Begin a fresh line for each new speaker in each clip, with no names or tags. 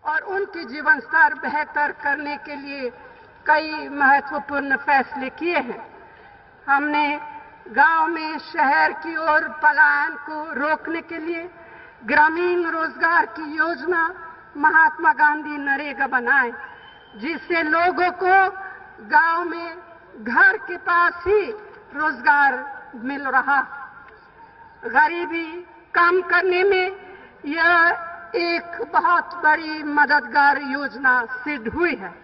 और उनकी जीवन स्तर बेहतर करने के लिए कई महत्वपूर्ण फैसले किए हैं। हमने गांव में शहर की ओर पलायन को रोकने के लिए ग्रामीण रोजगार की योजना महात्मा गांधी नरेगा बनाए, जिससे लोगों को गांव में घर के पास ही रोजगार मिल रहा। गरीबी कम करने में यह एक बहुत बड़ी मददगार योजना सिद्ध हुई है।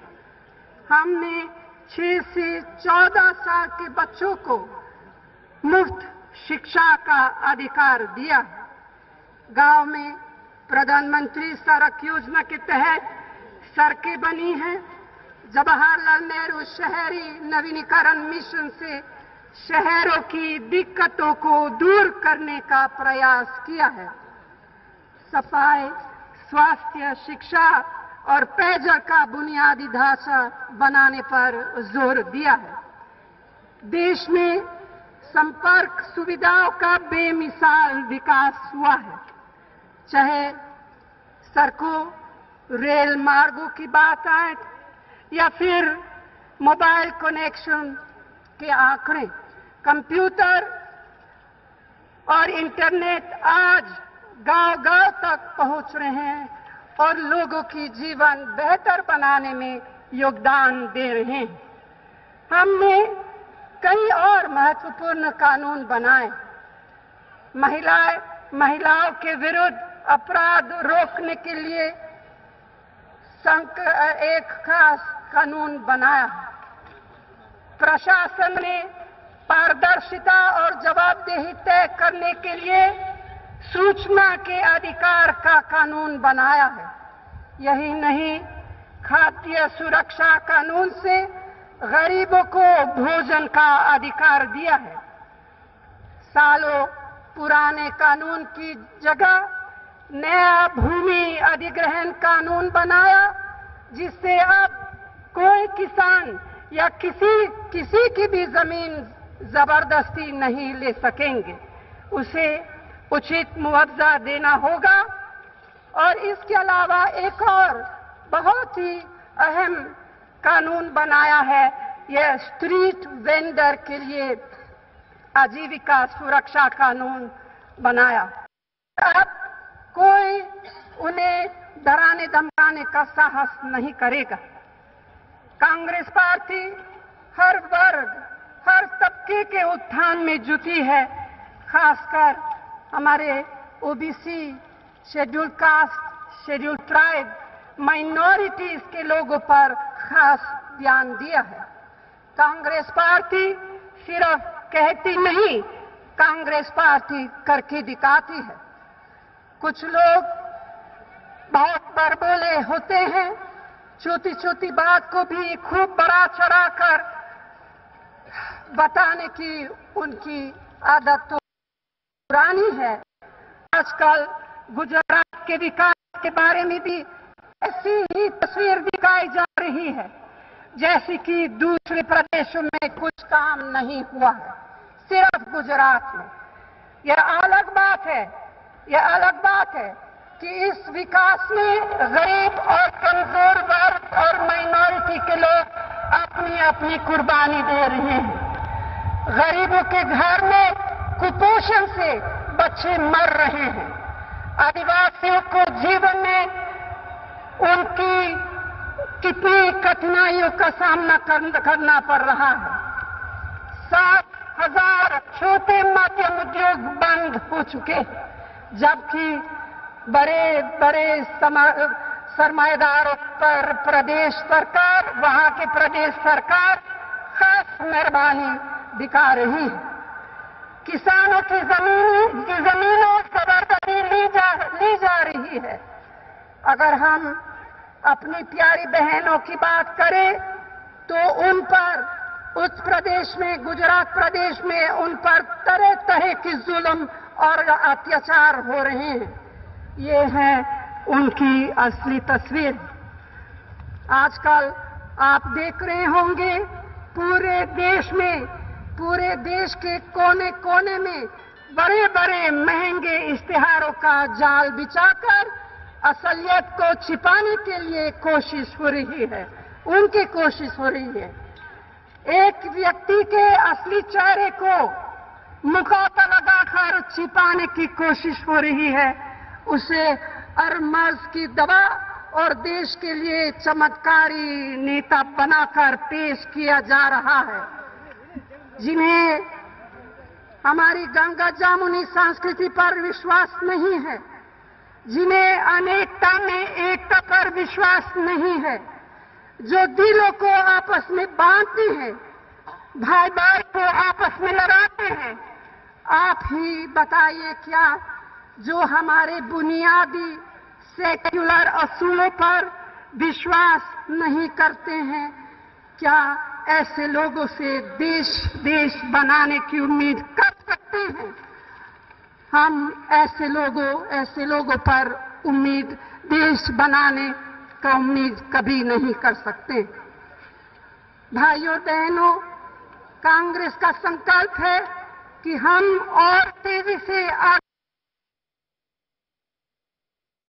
हमने 6 से 14 साल के बच्चों को मुफ्त शिक्षा का अधिकार दिया है। गांव में प्रधानमंत्री सड़क योजना के तहत सड़कें बनी हैं। जवाहरलाल नेहरू शहरी नवीनीकरण मिशन से शहरों की दिक्कतों को दूर करने का प्रयास किया है। सफाई, स्वास्थ्य, शिक्षा और पेयजल का बुनियादी ढांचा बनाने पर जोर दिया है। देश में संपर्क सुविधाओं का बेमिसाल विकास हुआ है। चाहे सड़कों, रेल मार्गों की बात आए या फिर मोबाइल कनेक्शन के आंकड़े, कंप्यूटर और इंटरनेट आज गांव-गांव तक पहुंच रहे हैं और लोगों की जीवन बेहतर बनाने में योगदान दे रहे हैं। हमने कई और महत्वपूर्ण कानून बनाए। महिलाओं के विरुद्ध अपराध रोकने के लिए एक खास कानून बनाया। प्रशासन ने पारदर्शिता और जवाबदेही तय करने के लिए सूचना के अधिकार का कानून बनाया है। यही नहीं, खाद्य सुरक्षा कानून से गरीबों को भोजन का अधिकार दिया है। सालों पुराने कानून की जगह नया भूमि अधिग्रहण कानून बनाया, जिससे अब कोई किसान या किसी की भी जमीन जबरदस्ती नहीं ले सकेंगे। उसे उचित मुआवजा देना होगा। और इसके अलावा एक और बहुत ही अहम कानून बनाया है, यह स्ट्रीट वेंडर के लिए आजीविका सुरक्षा कानून बनाया। अब कोई उन्हें डराने धमकाने का साहस नहीं करेगा। कांग्रेस पार्टी हर वर्ग, हर तबके के उत्थान में जुटी है। खासकर हमारे OBC, schedule caste, schedule tribe, minorities के लोगों पर खास ध्यान दिया है। कांग्रेस पार्टी सिर्फ कहती नहीं, कांग्रेस पार्टी करके दिखाती है। कुछ लोग बहुत बड़बोले होते हैं, छोटी छोटी बात को भी खूब बड़ा चढ़ाकर बताने की उनकी आदत तो पुरानी है। आजकल गुजरात के विकास के बारे में भी ऐसी ही तस्वीर दिखाई जा रही है जैसे कि दूसरे प्रदेशों में कुछ काम नहीं हुआ है, सिर्फ गुजरात में। यह अलग बात है कि इस विकास में गरीब और कमजोर वर्ग और माइनॉरिटी के लोग अपनी अपनी कुर्बानी दे रहे हैं। गरीबों के घर में कुपोषण से बच्चे मर रहे हैं। आदिवासियों को जीवन में उनकी कितनी कठिनाइयों का सामना करना पड़ रहा है। 7,000 छोटे मध्यम उद्योग बंद हो चुके, जबकि बड़े सरमाएदारों पर वहां के प्रदेश सरकार खास मेहरबानी दिखा रही है। किसानों की जमीनों जबरदस्ती ली जा रही है। अगर हम अपनी प्यारी बहनों की बात करें तो उन पर उत्तर प्रदेश में, गुजरात प्रदेश में उन पर तरह तरह की जुल्म और अत्याचार हो रहे हैं। ये है उनकी असली तस्वीर। आजकल आप देख रहे होंगे पूरे देश के कोने कोने में बड़े बड़े महंगे इश्तिहारों का जाल बिछाकर असलियत को छिपाने के लिए कोशिश हो रही है, उनकी कोशिश हो रही है। एक व्यक्ति के असली चेहरे को मुखौटा लगाकर छिपाने की कोशिश हो रही है, उसे अरमर्ज की दवा और देश के लिए चमत्कारी नेता बनाकर पेश किया जा रहा है, जिन्हें हमारी गंगा जामुनी संस्कृति पर विश्वास नहीं है, जिन्हें अनेकता में एकता पर विश्वास नहीं है, जो दिलों को आपस में बांधते हैं, भाई भाई को आपस में लड़ाते हैं। आप ही बताइए, क्या जो हमारे बुनियादी सेक्युलर असूलों पर विश्वास नहीं करते हैं, क्या ऐसे लोगों से देश बनाने की उम्मीद कर सकते हैं? हम ऐसे लोगों पर देश बनाने का उम्मीद कभी नहीं कर सकते। भाइयों बहनों, कांग्रेस का संकल्प है कि हम और तेजी से